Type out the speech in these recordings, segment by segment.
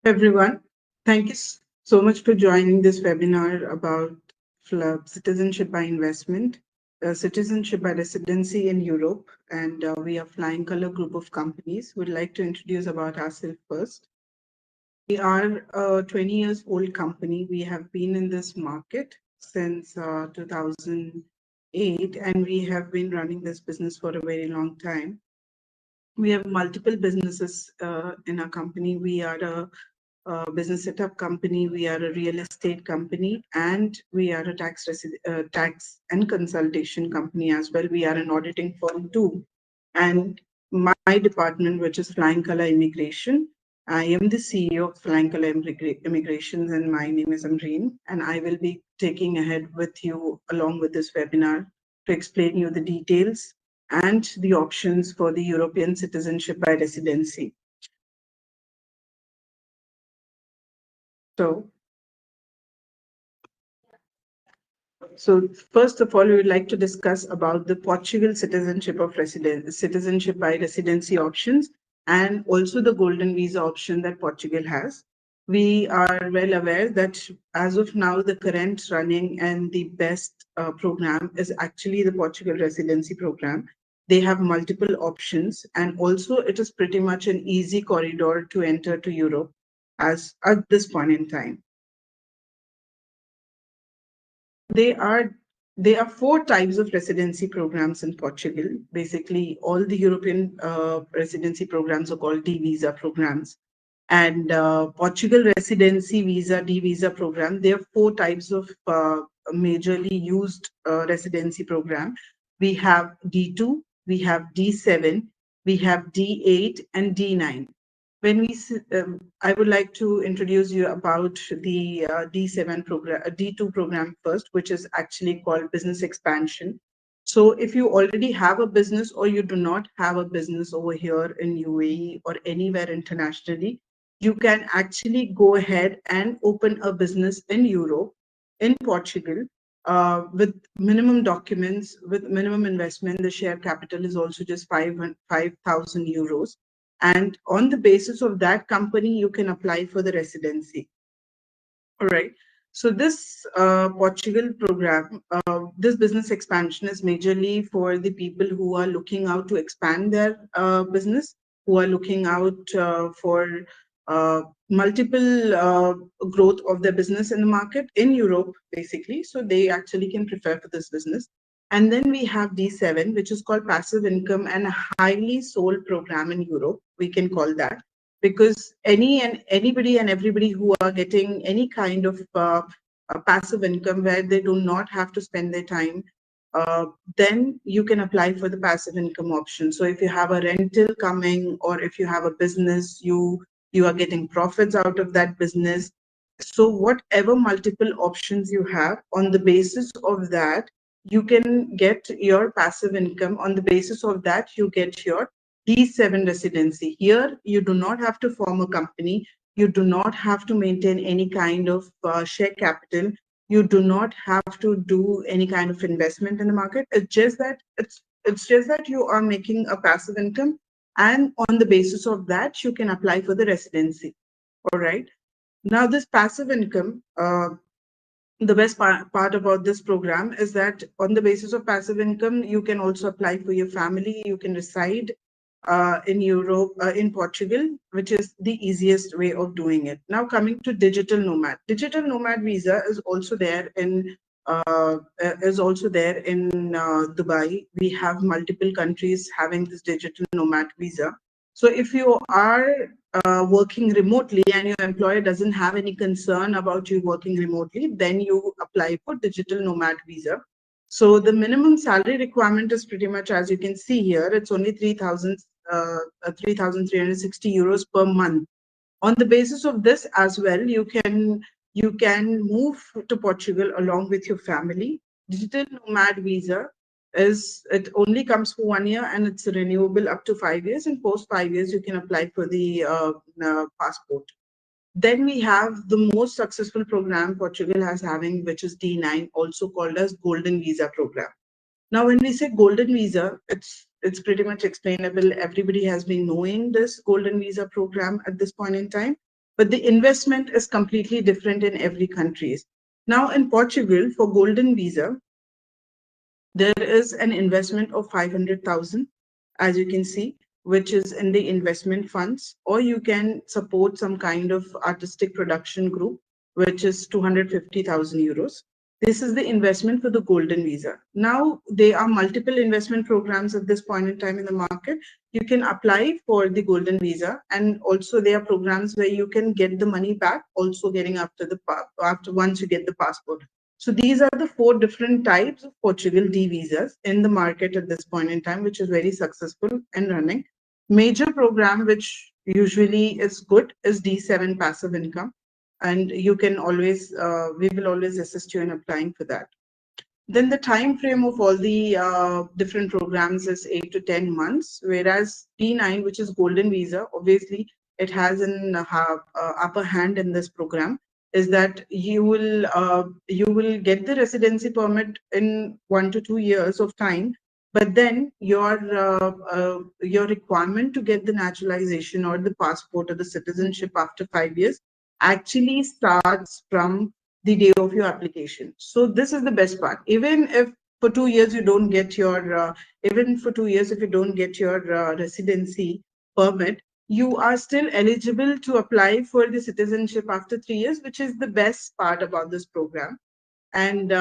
Everyone. Thank you so much for joining this webinar about citizenship by investment, citizenship by residency in Europe. And we are Flyingcolour group of companies. We'd like to introduce about ourselves first. We are a 20 years old company. We have been in this market since 2008, and we have been running this business for a very long time. We have multiple businesses in our company. We are a business setup company, we are a real estate company, and we are a tax and consultation company as well. We are an auditing firm too. And my department, which is Flyingcolour Immigration, I am the CEO of Flyingcolour Immigration, and my name is Amreen, and I will be taking ahead with you along with this webinar to explain you the details and the options for the European citizenship by residency. So first of all, we would like to discuss about the Portugal citizenship by residency options, and also the golden visa option that Portugal has. We are well aware that as of now, the current running and the best program is actually the Portugal residency program. They have multiple options, and also it is pretty much an easy corridor to enter to Europe as at this point in time. There are four types of residency programs in Portugal. Basically, all the European residency programs are called D visa programs. And Portugal residency visa, D visa program, there are four types of majorly used residency program. We have D2, we have D7, we have D8, and D9. When we, I would like to introduce you about the D7 program, D2 program first, which is actually called business expansion. So if you already have a business or you do not have a business over here in UAE or anywhere internationally, you can actually go ahead and open a business in Europe, in Portugal, with minimum documents, with minimum investment. The share capital is also just 5,000 euros. And on the basis of that company, you can apply for the residency. All right. So this Portugal program, this business expansion is majorly for the people who are looking out to expand their business, who are looking out for multiple growth of their business in the market in Europe, basically. So they actually can prefer for this business. And then we have D7, which is called passive income and a highly sold program in Europe, we can call that, because anybody and everybody who are getting any kind of passive income where they do not have to spend their time, then you can apply for the passive income option. So if you have a rental coming, or if you have a business, you are getting profits out of that business. So whatever multiple options you have, on the basis of that, you can get your passive income. On the basis of that, you get your D7 residency. Here, you do not have to form a company. You do not have to maintain any kind of share capital. You do not have to do any kind of investment in the market. It's just that you are making a passive income, and on the basis of that, you can apply for the residency. All right. Now, this passive income, the best part about this program is that on the basis of passive income, you can also apply for your family. You can reside in Europe, in Portugal, which is the easiest way of doing it. Now, coming to digital nomad. Digital nomad visa is also there in Dubai. We have multiple countries having this digital nomad visa. So if you are working remotely and your employer doesn't have any concern about you working remotely, then you apply for digital nomad visa. So the minimum salary requirement is pretty much, as you can see here, it's only 3,360 euros per month. On the basis of this as well, you can move to Portugal along with your family. Digital nomad visa it only comes for 1 year, and it's renewable up to 5 years. And post 5 years, you can apply for the passport. Then we have the most successful program Portugal has having, which is D9, also called as Golden Visa program. Now, when we say Golden Visa, it's pretty much explainable. Everybody has been knowing this Golden Visa program at this point in time. but the investment is completely different in every country. Now in Portugal, for golden visa, there is an investment of 500,000, as you can see, which is in the investment funds, or you can support some kind of artistic production group, which is 250,000 euros. This is the investment for the golden visa. Now, there are multiple investment programs at this point in time in the market. You can apply for the golden visa, and also there are programs where you can get the money back, also getting after once you get the passport. So these are the 4 different types of Portugal D visas in the market at this point in time, which is very successful and running. Major program which usually is good is D7 passive income, and you can always we will always assist you in applying for that. Then the time frame of all the different programs is 8 to 10 months, whereas D9, which is golden visa, obviously it has an upper hand in this program, is that you will get the residency permit in 1 to 2 years of time, but then your requirement to get the naturalization or the passport or the citizenship after 5 years actually starts from the day of your application. So this is the best part. Even if for 2 years you don't get your even for 2 years if you don't get your residency permit, you are still eligible to apply for the citizenship after 3 years, which is the best part about this program. And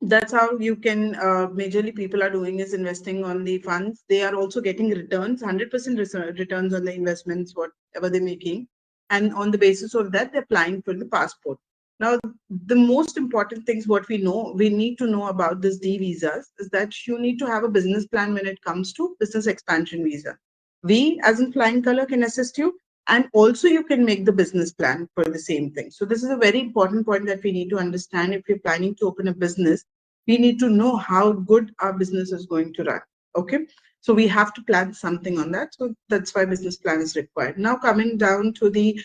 that's how you can majorly people are doing is investing on the funds. They are also getting returns, 100% returns on the investments, whatever they're making. And on the basis of that, they're applying for the passport. Now, the most important things what we need to know about this D visas is that you need to have a business plan when it comes to business expansion visa. We, as in Flyingcolour, can assist you, and also you can make the business plan for the same thing. So this is a very important point that we need to understand. If you're planning to open a business, we need to know how good our business is going to run. Okay, so we have to plan something on that. So that's why business plan is required. Now coming down to the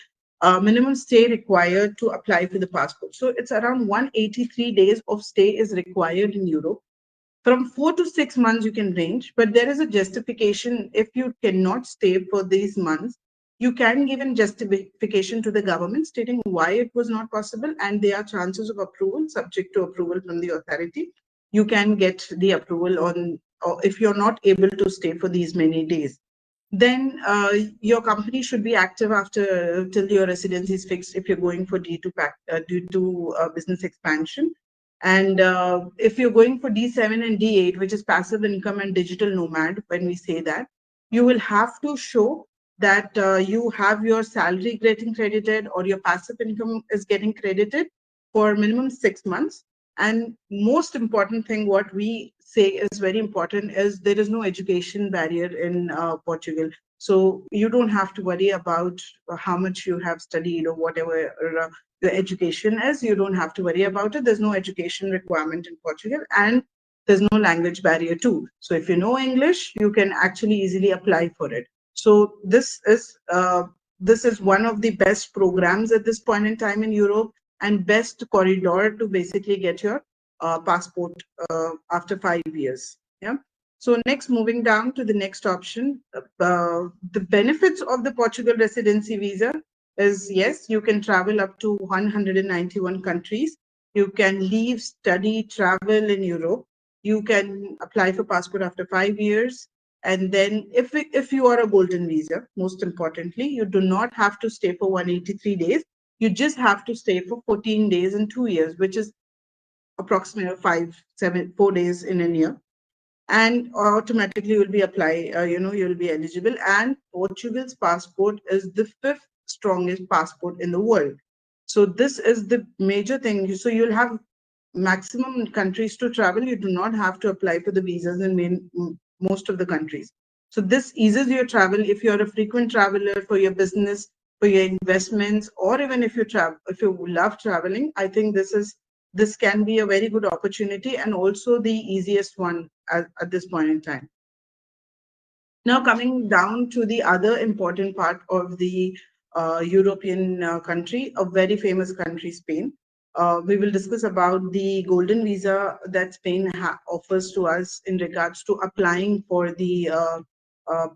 minimum stay required to apply for the passport. So it's around 183 days of stay is required in Europe. From 4 to 6 months you can range, but there is a justification. If you cannot stay for these months, you can give a justification to the government stating why it was not possible, and there are chances of approval subject to approval from the authority. You can get the approval on, or if you're not able to stay for these many days. Then your company should be active after till your residency is fixed if you're going for D2 business expansion. And if you're going for D7 and D8, which is passive income and digital nomad, when we say that, you will have to show that you have your salary getting credited or your passive income is getting credited for minimum 6 months. And most important thing, what we say is very important, is there is no education barrier in Portugal. So you don't have to worry about how much you have studied or whatever your education is. You don't have to worry about it. There's no education requirement in Portugal, and there's no language barrier too. So if you know English, you can actually easily apply for it. So this is one of the best programs at this point in time in Europe, and best corridor to basically get your passport after 5 years. Yeah. So next, moving down to the next option, the benefits of the Portugal residency visa is, yes, you can travel up to 191 countries. You can live, study, travel in Europe. You can apply for passport after 5 years. And then if you are a golden visa, most importantly, you do not have to stay for 183 days. You just have to stay for 14 days in 2 years, which is approximately 4 days in a year. And automatically you'll be you'll be eligible. And Portugal's passport is the 5th strongest passport in the world. So this is the major thing. So you'll have maximum countries to travel. You do not have to apply for the visas in most of the countries. So this eases your travel if you're a frequent traveler for your business, for your investments, or even if you love traveling. I think this can be a very good opportunity, and also the easiest one at this point in time. Now coming down to the other important part of the European country, a very famous country, Spain. We will discuss about the golden visa that Spain offers to us in regards to applying for the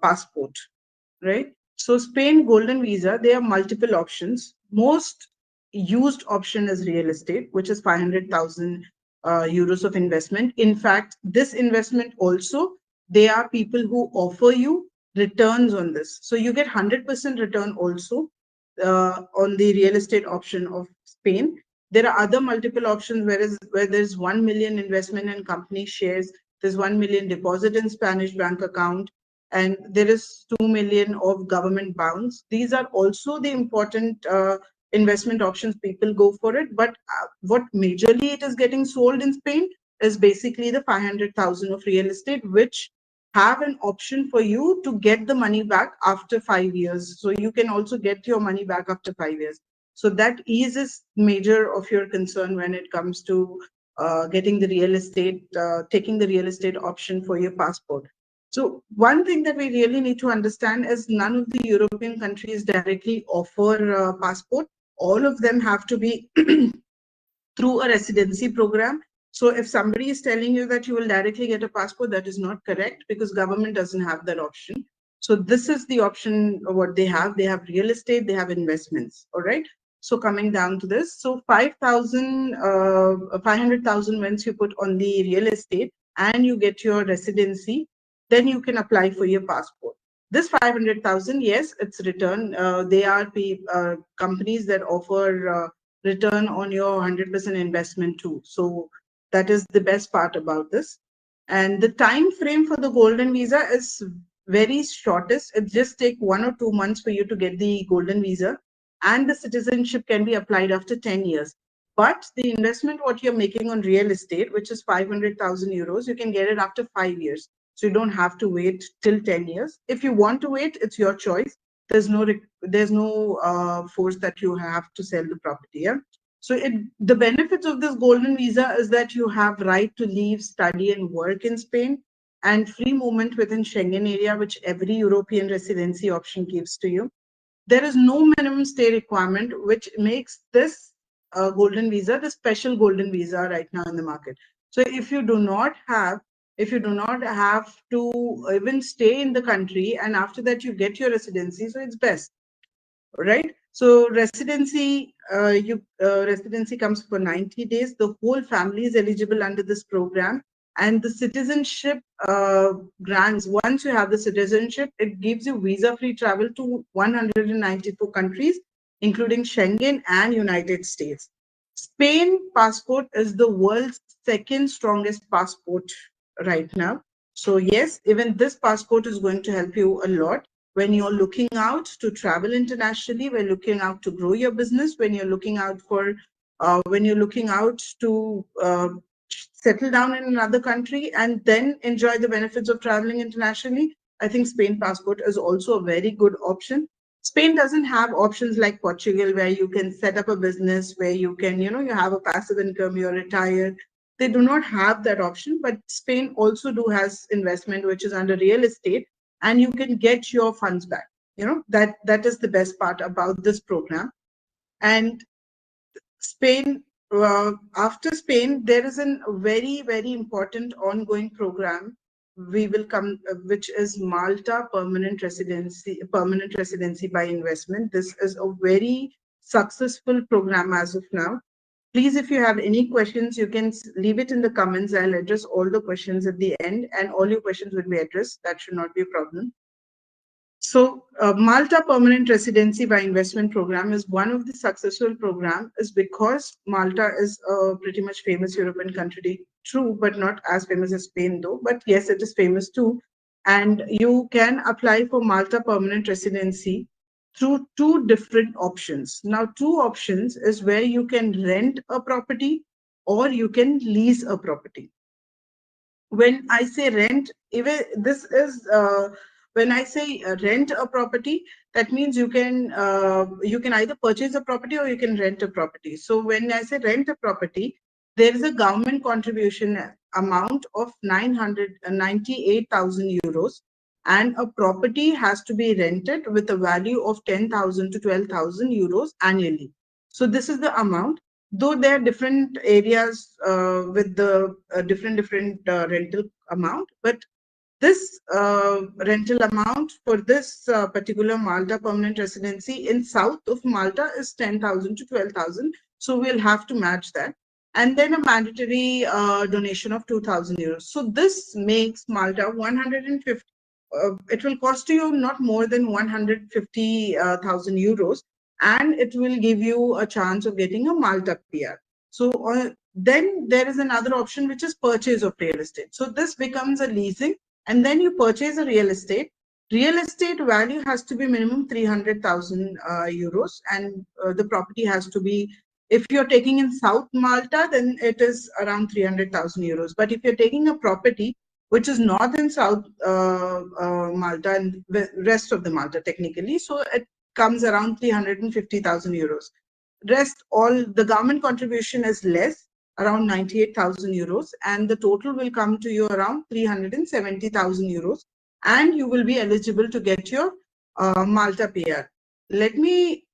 passport, right? So Spain Golden Visa, there are multiple options. Most used option is real estate, which is 500,000 euros of investment. In fact, this investment also, there are people who offer you returns on this. So you get 100% return also on the real estate option of Spain. There are other multiple options where there's 1 million investment in company shares, there's 1 million deposit in Spanish bank account, and there is 2 million of government bonds. These are also the important investment options people go for it. But what majorly it is getting sold in Spain is basically the 500,000 of real estate, which have an option for you to get the money back after 5 years. So you can also get your money back after 5 years. So that eases major of your concern when it comes to getting the real estate, taking the real estate option for your passport. So one thing that we really need to understand is none of the European countries directly offer passport. All of them have to be through a residency program. So if somebody is telling you that you will directly get a passport, that is not correct, because government doesn't have that option. So this is the option of what they have. They have real estate, they have investments. All right. So coming down to this, so 500,000 once you put on the real estate and you get your residency, then you can apply for your passport. This 500,000, yes, it's return. They are companies that offer return on your 100% investment too. So that is the best part about this. And the time frame for the golden visa is very shortest. It just take 1 or 2 months for you to get the golden visa, and the citizenship can be applied after 10 years. But the investment what you're making on real estate, which is 500,000 euros, you can get it after 5 years. So you don't have to wait till 10 years. If you want to wait, it's your choice. There's no force that you have to sell the property. Yeah. So the benefits of this golden visa is that you have right to live, study, and work in Spain, and free movement within Schengen area, which every European residency option gives to you. There is no minimum stay requirement, which makes this golden visa the special golden visa right now in the market. So if you do not have to even stay in the country, and after that you get your residency, so it's best, right? So residency comes for 90 days. The whole family is eligible under this program, and the citizenship grants. Once you have the citizenship, it gives you visa-free travel to 194 countries, including Schengen and United States. Spain passport is the world's second strongest passport right now. So yes, even this passport is going to help you a lot when you're looking out to travel internationally, when looking out to grow your business, when you're looking out to settle down in another country and then enjoy the benefits of traveling internationally. I think Spain passport is also a very good option. Spain doesn't have options like Portugal, where you can set up a business, where you can, you have a passive income, you're retired. They do not have that option, but Spain also has investment, which is under real estate, and you can get your funds back. That is the best part about this program. And Spain, after Spain, there is a very, very important ongoing program we will come, which is Malta Permanent Residency by Investment. This is a very successful program as of now. Please, if you have any questions, you can leave it in the comments. I'll address all the questions at the end, and all your questions will be addressed. That should not be a problem. So Malta Permanent Residency by Investment Program is one of the successful programs, is because Malta is a pretty much famous European country, true, but not as famous as Spain though, but yes, it is famous too. And you can apply for Malta Permanent Residency through two different options. Now, two options is where you can rent a property or you can lease a property. When I say rent, even this is when I say rent a property, that means you can either purchase a property or you can rent a property. So when I say rent a property, there is a government contribution amount of 998,000 euros, and a property has to be rented with a value of 10,000 to 12,000 euros annually. So this is the amount. Though there are different areas with the different rental amount, but This rental amount for this particular Malta permanent residency in south of Malta is 10,000 to 12,000. So we'll have to match that. And then a mandatory donation of 2,000 euros. So this makes Malta 150. It will cost you not more than 150,000 euros, and it will give you a chance of getting a Malta PR. So then there is another option, which is purchase of real estate. So this becomes a leasing, and then you purchase a real estate. Real estate value has to be minimum 300,000 euros, and the property has to be, if you're taking in South Malta, then it is around 300,000 euros. But if you're taking a property which is north and south Malta and the rest of the Malta technically, so it comes around 350,000 euros. Rest, all the government contribution is less, around 98,000 euros, and the total will come to you around 370,000 euros, and you will be eligible to get your Malta PR. Let me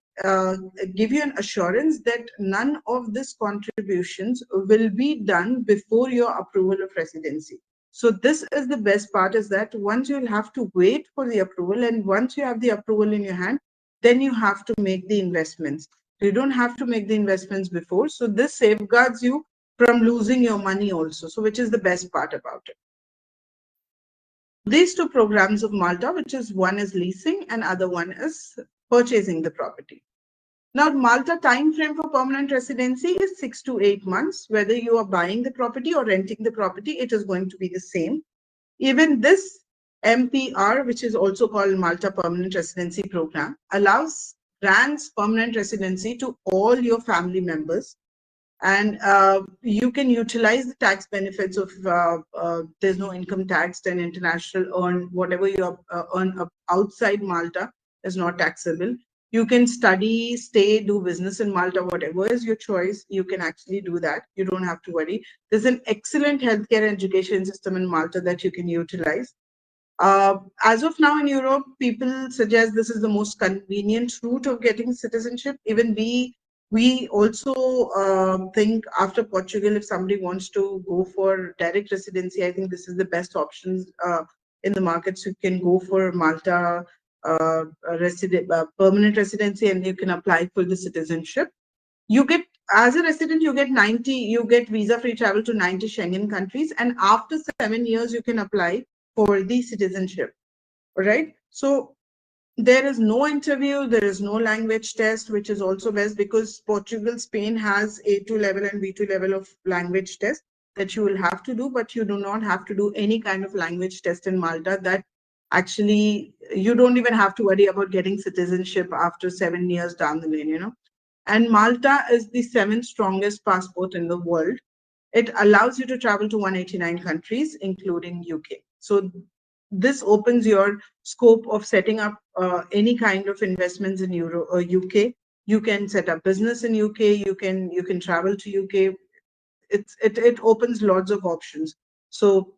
give you an assurance that none of these contributions will be done before your approval of residency. So this is the best part, is that once you'll have to wait for the approval, and once you have the approval in your hand, then you have to make the investments. You don't have to make the investments before. So this safeguards you from losing your money also. So which is the best part about it. These two programs of Malta, which is one is leasing and other one is purchasing the property. Now, Malta time frame for permanent residency is 6 to 8 months. Whether you are buying the property or renting the property, it is going to be the same. Even this MPR, which is also called Malta Permanent Residency Program, grants permanent residency to all your family members. And you can utilize the tax benefits of there's no income tax, and international earn, whatever you earn outside Malta is not taxable. You can study, stay, do business in Malta, whatever is your choice, you can actually do that. You don't have to worry. There's an excellent healthcare and education system in Malta that you can utilize. As of now in Europe, people suggest this is the most convenient route of getting citizenship. Even we also think after Portugal, if somebody wants to go for direct residency, I think this is the best options in the markets. You can go for Malta permanent residency, and you can apply for the citizenship. You get, as a resident, you get visa-free travel to 90 Schengen countries, and after 7 years, you can apply for the citizenship. All right. So there is no interview, there is no language test, which is also best because Portugal, Spain has A2 level and B2 level of language test that you will have to do, but you do not have to do any kind of language test in Malta. That actually, you don't even have to worry about getting citizenship after 7 years down the lane, you know. And Malta is the 7th strongest passport in the world. It allows you to travel to 189 countries, including UK. So this opens your scope of setting up any kind of investments in UK. You can set up business in UK. You can travel to UK. It opens lots of options. So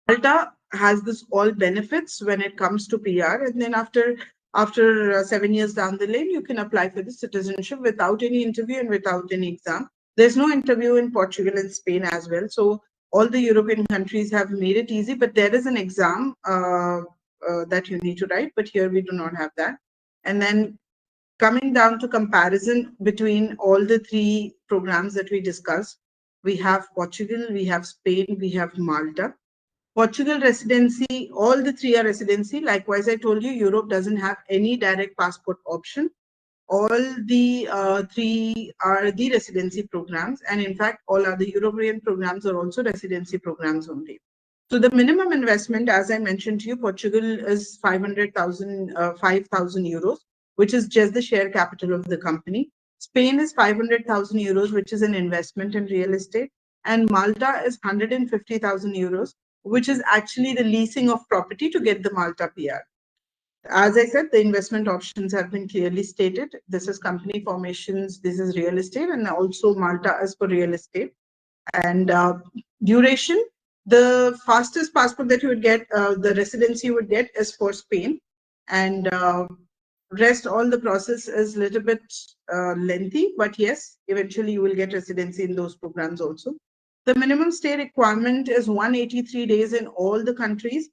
Malta has this all benefits when it comes to PR, and then after 7 years down the lane, you can apply for the citizenship without any interview and without any exam. There's no interview in Portugal and Spain as well. So all the European countries have made it easy, but there is an exam that you need to write, but here we do not have that. And then coming down to comparison between all the three programs that we discussed, we have Portugal, we have Spain, we have Malta. Portugal residency, all the three are residency. Likewise, I told you, Europe doesn't have any direct passport option. All the three are the residency programs. And in fact, all other European programs are also residency programs only. So the minimum investment, as I mentioned to you, Portugal is 5,000 euros, which is just the share capital of the company. Spain is 500,000 euros, which is an investment in real estate. And Malta is 150,000 euros, which is actually the leasing of property to get the Malta PR. As I said, the investment options have been clearly stated. This is company formations, this is real estate, and also Malta is for real estate. And duration, the fastest passport that you would get, the residency you would get is for Spain. And rest, all the process is a little bit lengthy, but yes, eventually you will get residency in those programs also. The minimum stay requirement is 183 days in all the countries.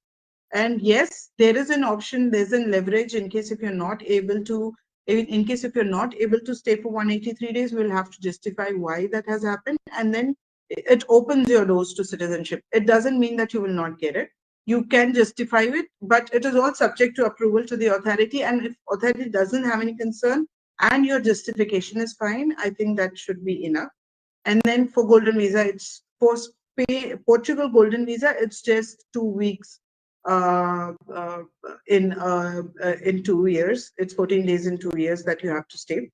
And yes, there is an option, there's a leverage in case if you're not able to, in case if you're not able to stay for 183 days, we'll have to justify why that has happened. And then it opens your doors to citizenship. It doesn't mean that you will not get it. You can justify it, but it is all subject to approval to the authority. And if authority doesn't have any concern and your justification is fine, I think that should be enough. And then for golden visa, it's for Portugal golden visa, it's just 2 weeks uh, uh, in 2 years. It's 14 days in 2 years that you have to stay.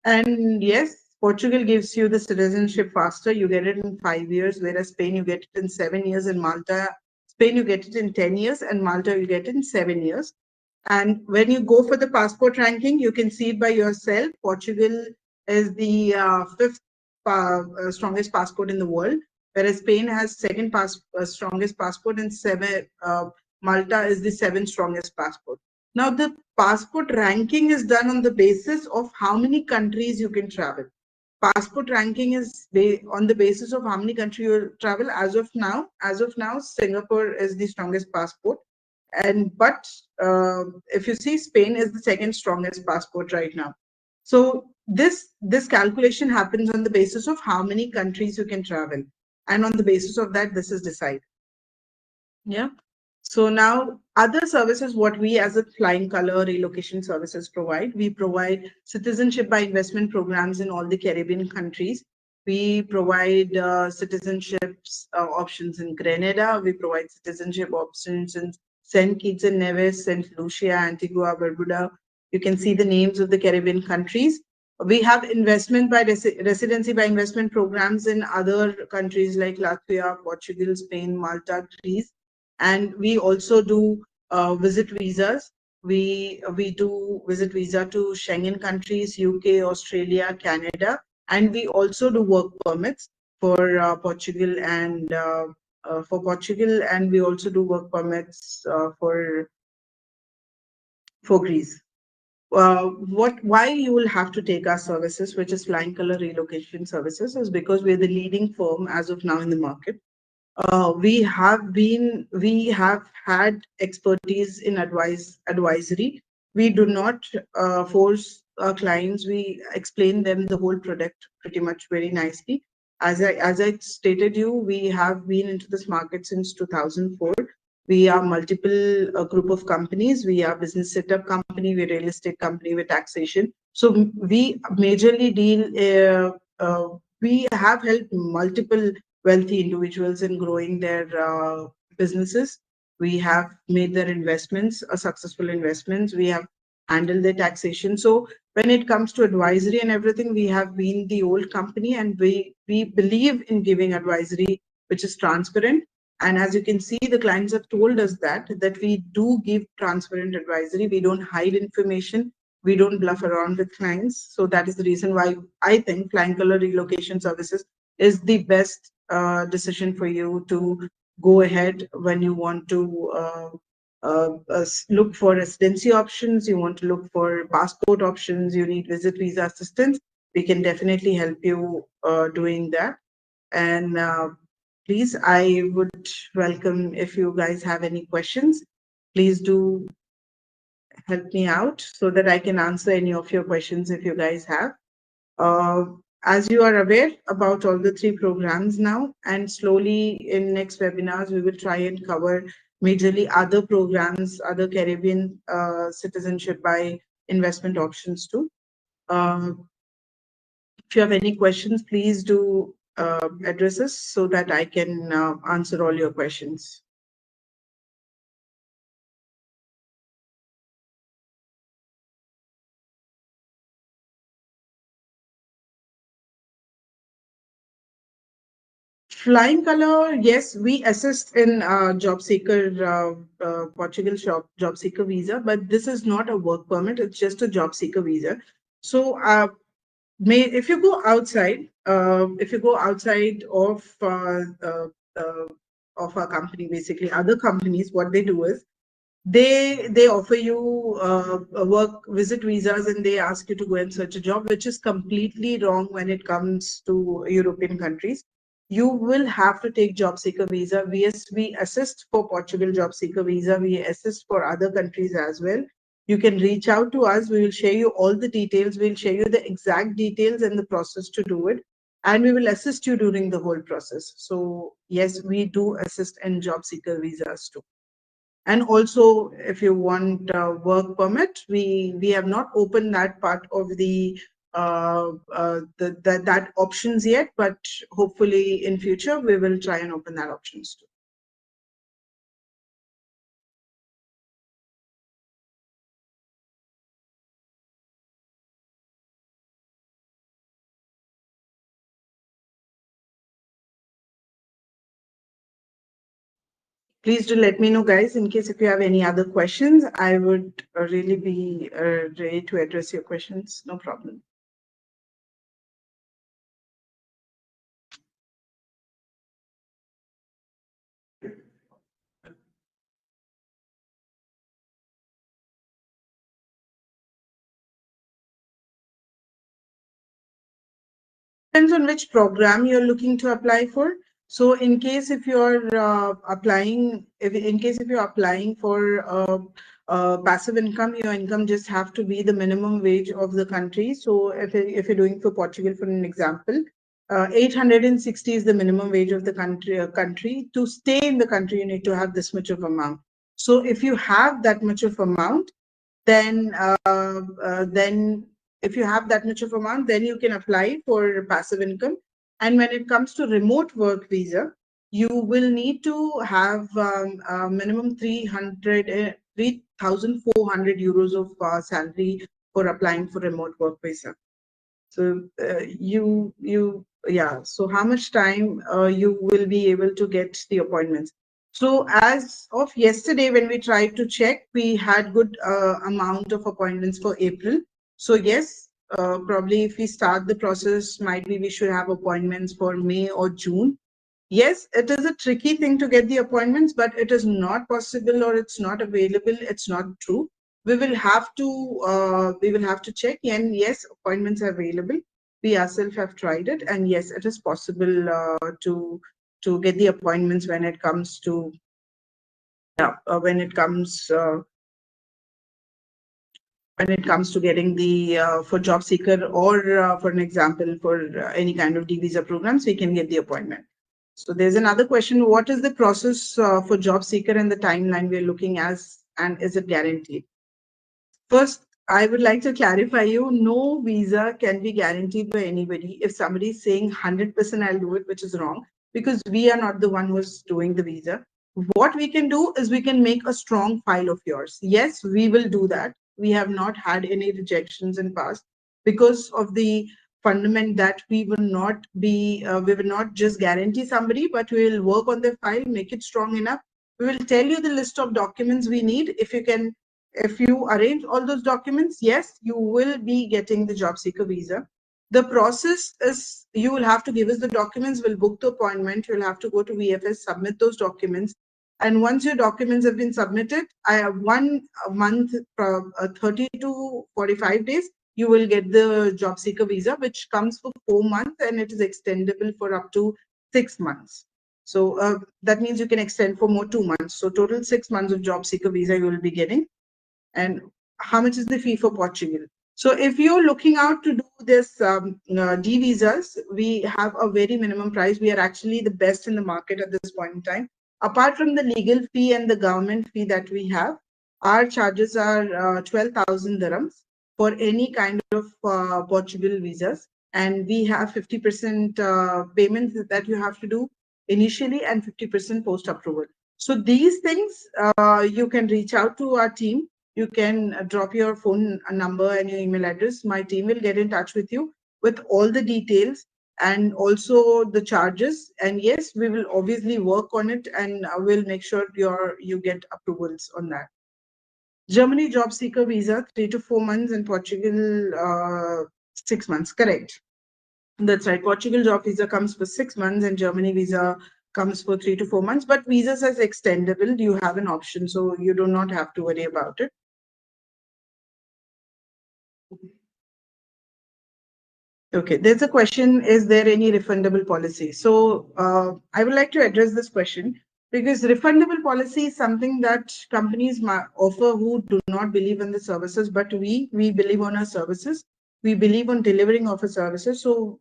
And yes, Portugal gives you the citizenship faster. You get it in 5 years, whereas Spain, you get it in 7 years. In Malta, Spain, you get it in 10 years, and Malta, you get it in 7 years. And when you go for the passport ranking, you can see it by yourself. Portugal is the fifth strongest passport in the world, whereas Spain has second strongest passport, and Malta is the seventh strongest passport. Now, the passport ranking is done on the basis of how many countries you can travel. Passport ranking is on the basis of how many countries you travel. As of now, Singapore is the strongest passport. But if you see, Spain is the second strongest passport right now. So this calculation happens on the basis of how many countries you can travel, and on the basis of that, this is decided. Yeah. So now other services, what we as a Flyingcolour relocation services provide, we provide citizenship by investment programs in all the Caribbean countries. We provide citizenship options in Grenada. We provide citizenship options in St. Kitts and Nevis, St. Lucia, Antigua, Barbuda. You can see the names of the Caribbean countries. We have investment by residency by investment programs in other countries like Latvia, Portugal, Spain, Malta, Greece. And we also do visit visas. We do visit visa to Schengen countries, UK, Australia, Canada, and we also do work permits for Portugal and we also do work permits for Greece. Why you will have to take our services, which is Flyingcolour Relocation Services, is because we're the leading firm as of now in the market. We have had expertise in advisory. We do not force our clients. We explain them the whole product pretty much very nicely. As I stated you, we have been into this market since 2004. We are multiple group of companies. We are business setup company, we're real estate company, with taxation. So we majorly deal. We have helped multiple wealthy individuals in growing their businesses. We have made their investments successful investments. We have handled their taxation. So when it comes to advisory and everything, we have been the old company, and we believe in giving advisory which is transparent. And as you can see, the clients have told us that we do give transparent advisory. We don't hide information. We don't bluff around with clients. So that is the reason why I think Flyingcolour Relocation Services is the best decision for you to go ahead when you want to look for residency options, you want to look for passport options, you need visit visa assistance. We can definitely help you doing that. And please, I would welcome if you guys have any questions. Please do help me out so that I can answer any of your questions if you guys have. As you are aware about all the three programs now, and slowly in next webinars, we will try and cover majorly other programs, other Caribbean citizenship by investment options too. If you have any questions, please do address us so that I can answer all your questions. Flyingcolour, yes, we assist in job seeker, Portugal job seeker visa, but this is not a work permit, it's just a job seeker visa. So if you go outside of our company, basically other companies, what they do is they offer you work visit visas, and they ask you to go and search a job, which is completely wrong when it comes to European countries. you will have to take job seeker visa. We assist for Portugal job seeker visa. We assist for other countries as well. You can reach out to us. We will share you all the details. We'll share you the exact details and the process to do it. And we will assist you during the whole process. So yes, we do assist in job seeker visas too. And also, if you want work permit, we have not opened that part of that options yet, but hopefully in future we will try and open that options too. Please do let me know, guys, in case if you have any other questions. I would really be ready to address your questions. No problem. Depends on which program you're looking to apply for. So in case if you're applying, in case if you're applying for passive income, your income just have to be the minimum wage of the country. So if you're doing for Portugal, for an example, 860 is the minimum wage of the country. To stay in the country, you need to have this much of amount. So if you have that much of amount, then if you have that much of amount, then you can apply for passive income. And when it comes to remote work visa, you will need to have a minimum 3,400 euros of salary for applying for remote work visa. So yeah. So how much time you will be able to get the appointments? So as of yesterday, when we tried to check, we had good amount of appointments for April. So yes, probably if we start the process, might be we should have appointments for May or June. Yes, it is a tricky thing to get the appointments, but it is not possible or it's not available. It's not true. We will have to check. And yes, appointments are available. We ourselves have tried it, and yes, it is possible to get the appointments when it comes to getting the for job seeker or for an example for any kind of D visa programs, we can get the appointment. So there's another question: what is the process for job seeker and the timeline we're looking at, and is it guaranteed? First, I would like to clarify you, no visa can be guaranteed by anybody. If somebody is saying 100% I'll do it, which is wrong, because we are not the one who's doing the visa. What we can do is we can make a strong file of yours. Yes, we will do that. We have not had any rejections in past because of the fundament that we will not just guarantee somebody, but we will work on the file, make it strong enough. We will tell you the list of documents we need. If you arrange all those documents, yes, you will be getting the job seeker visa. The process is you will have to give us the documents, we'll book the appointment, you'll have to go to VFS, submit those documents. And once your documents have been submitted, I have 1 month, 30 to 45 days, you will get the job seeker visa, which comes for 4 months and it is extendable for up to 6 months. So that means you can extend for more 2 months. So total 6 months of job seeker visa you will be getting. And how much is the fee for Portugal? So if you're looking out to do this D visas, we have a very minimum price. We are actually the best in the market at this point in time. Apart from the legal fee and the government fee that we have, our charges are 12,000 dirhams for any kind of Portugal visas. And we have 50% payments that you have to do initially and 50% post approval. So these things, you can reach out to our team. You can drop your phone number and your email address. My team will get in touch with you with all the details and also the charges. And yes, we will obviously work on it and we'll make sure you get approvals on that. Germany job seeker visa, 3 to 4 months, and Portugal, 6 months. Correct. That's right. Portugal job visa comes for 6 months and Germany visa comes for 3 to 4 months. But visas as extendable, you have an option, so you do not have to worry about it. Okay, there's a question, is there any refundable policy? So I would like to address this question because refundable policy is something that companies offer who do not believe in the services, but we believe on our services. We believe on delivering of our services. So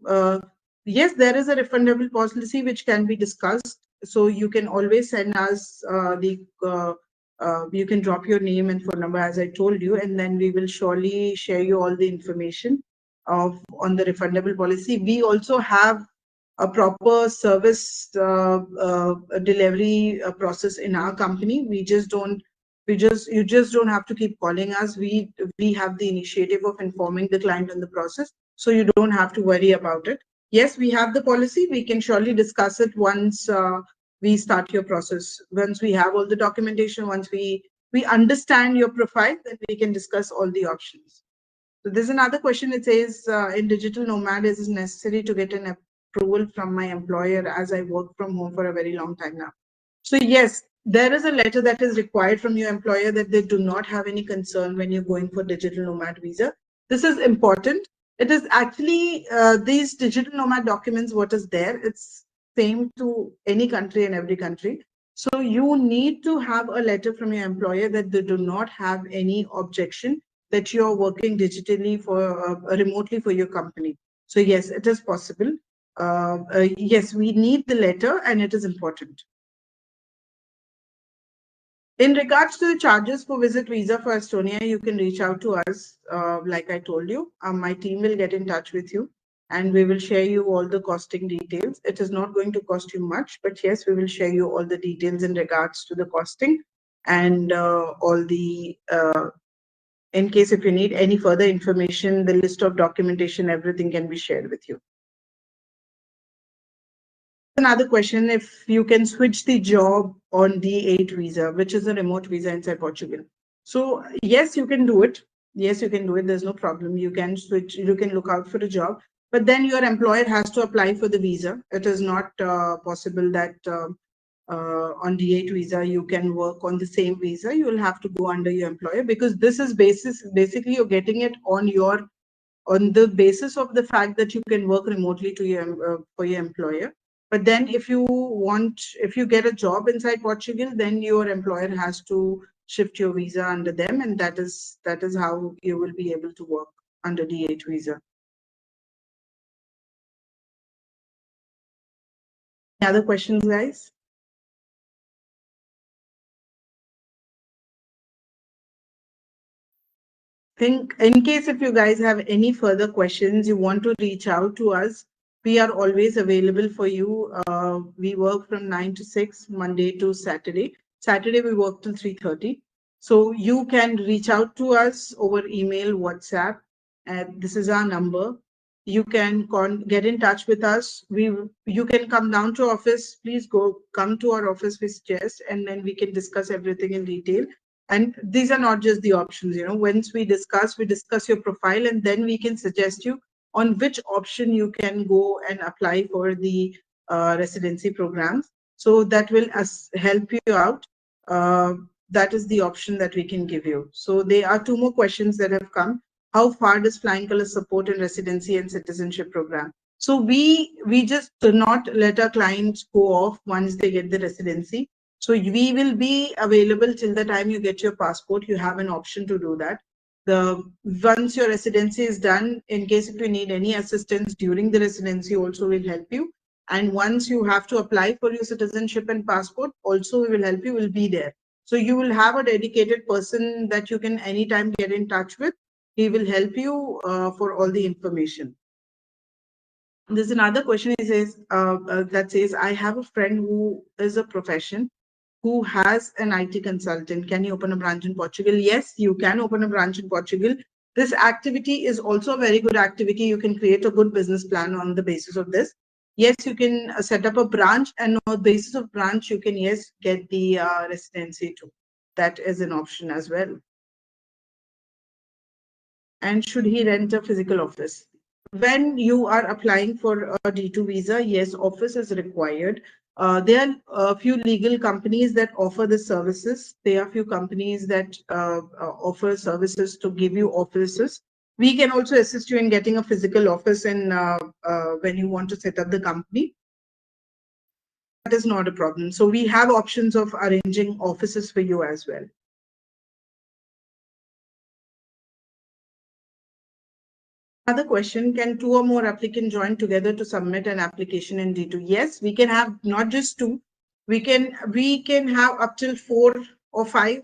yes, there is a refundable policy which can be discussed. So you can always send us you can drop your name and phone number as I told you, and then we will surely share you all the information on the refundable policy. We also have a proper service delivery process in our company. You just don't have to keep calling us. We have the initiative of informing the client on the process, so you don't have to worry about it. Yes, we have the policy. We can surely discuss it once we start your process. Once we have all the documentation, once we understand your profile, then we can discuss all the options. So there's another question. It says, in digital nomad, is it necessary to get an approval from my employer as I work from home for a very long time now? So yes, there is a letter that is required from your employer that they do not have any concern when you're going for digital nomad visa. This is important. It is actually these digital nomad documents, what is there, it's same to any country and every country. So you need to have a letter from your employer that they do not have any objection that you're working digitally for remotely for your company. So yes, it is possible. Yes, we need the letter and it is important. In regards to the charges for visit visa for Estonia, you can reach out to us. Like I told you, my team will get in touch with you and we will share you all the costing details. It is not going to cost you much, but yes, we will share you all the details in regards to the costing and all the in case if you need any further information, the list of documentation, everything can be shared with you. Another question, if you can switch the job on D8 visa, which is a remote visa inside Portugal. So yes, you can do it. Yes, you can do it. There's no problem. You can switch, you can look out for a job, but then your employer has to apply for the visa. It is not possible that on D8 visa, you can work on the same visa. You will have to go under your employer because this is basically you're getting it on the basis of the fact that you can work remotely to your for your employer. But then if you get a job inside Portugal, then your employer has to shift your visa under them, and that is how you will be able to work under D8 visa. Any other questions, guys? Think in case if you guys have any further questions, you want to reach out to us, we are always available for you. We work from 9 to 6, Monday to Saturday. Saturday we work till 3:30. So you can reach out to us over email, WhatsApp, and this is our number. You can get in touch with us. You can come down to office. Please come to our office, we suggest, and then we can discuss everything in detail. And these are not just the options, once we discuss your profile, and then we can suggest you on which option you can go and apply for the residency programs. So that will help you out. That is the option that we can give you. So there are two more questions that have come. How far does Flyingcolour support in residency and citizenship program? So we just do not let our clients go off once they get the residency. So we will be available till the time you get your passport. You have an option to do that. Once your residency is done, in case if you need any assistance during the residency, also will help you. And once you have to apply for your citizenship and passport, also we will help you. Will be there. So you will have a dedicated person that you can anytime get in touch with. He will help you for all the information. There's another question that says, I have a friend who is a profession who has an IT consultant. Can you open a branch in Portugal? Yes, you can open a branch in Portugal. This activity is also a very good activity. You can create a good business plan on the basis of this. Yes, you can set up a branch, and on the basis of branch, you can, yes, get the residency too. That is an option as well. And should he rent a physical office? When you are applying for a D2 visa, yes, office is required. There are a few legal companies that offer the services. There are a few companies that offer services to give you offices. We can also assist you in getting a physical office in when you want to set up the company. That is not a problem. So we have options of arranging offices for you as well. Another question, can 2 or more applicants join together to submit an application in D2? Yes, we can have not just 2. We can have up till 4 or 5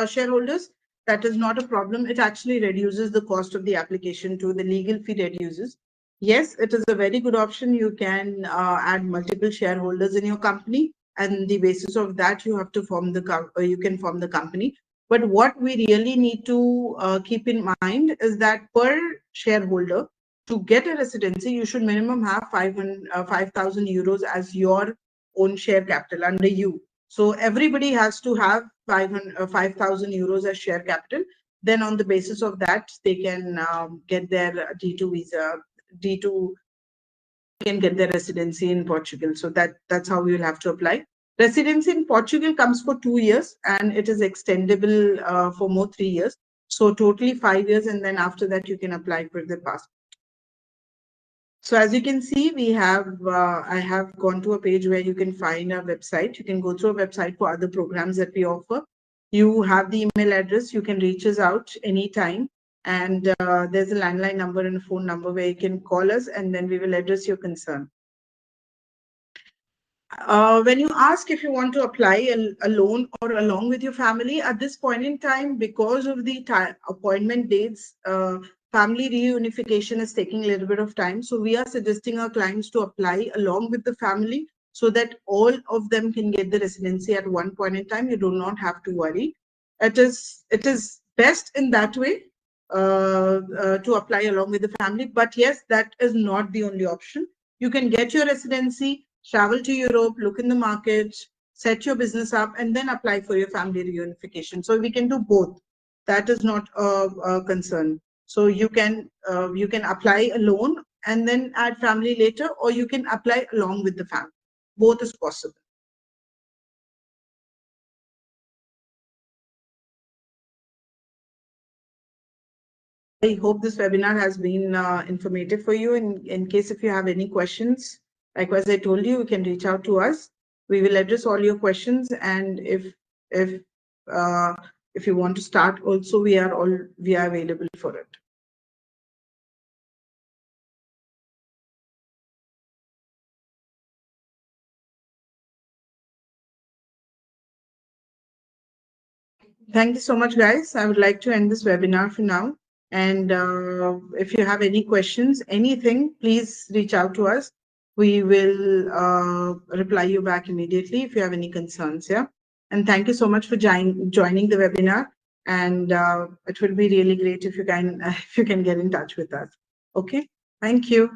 shareholders. That is not a problem. It actually reduces the cost of the application too. The legal fee reduces. Yes, it is a very good option. You can add multiple shareholders in your company, and the basis of that you have to form the you can form the company. But what we really need to keep in mind is that per shareholder, to get a residency, you should minimum have 5,000 euros as your own share capital under you. So everybody has to have 5,000 euros as share capital. Then on the basis of that, they can get their D2 visa, D2 can get their residency in Portugal. So that's how we will have to apply. Residency in Portugal comes for 2 years and it is extendable for more 3 years. So totally 5 years, and then after that you can apply for the passport. So as you can see, we have I have gone to a page where you can find our website. You can go to our website for other programs that we offer. You have the email address. You can reach us out anytime. And there's a landline number and a phone number where you can call us, and then we will address your concern. When you ask if you want to apply a loan or along with your family, at this point in time, because of the appointment dates, family reunification is taking a little bit of time. So we are suggesting our clients to apply along with the family so that all of them can get the residency at one point in time. You do not have to worry. It is best in that way to apply along with the family. But yes, that is not the only option. You can get your residency, travel to Europe, look in the market, set your business up, and then apply for your family reunification. So we can do both. That is not a concern. So you can apply alone and then add family later, or you can apply along with the family. Both is possible. I hope this webinar has been informative for you. In case if you have any questions, like as I told you, you can reach out to us. We will address all your questions, and if you want to start, also we are available for it. Thank you so much, guys. I would like to end this webinar for now. And if you have any questions, anything, please reach out to us. We will reply you back immediately if you have any concerns. Yeah. And thank you so much for joining the webinar. And it will be really great if you can get in touch with us. Okay. Thank you.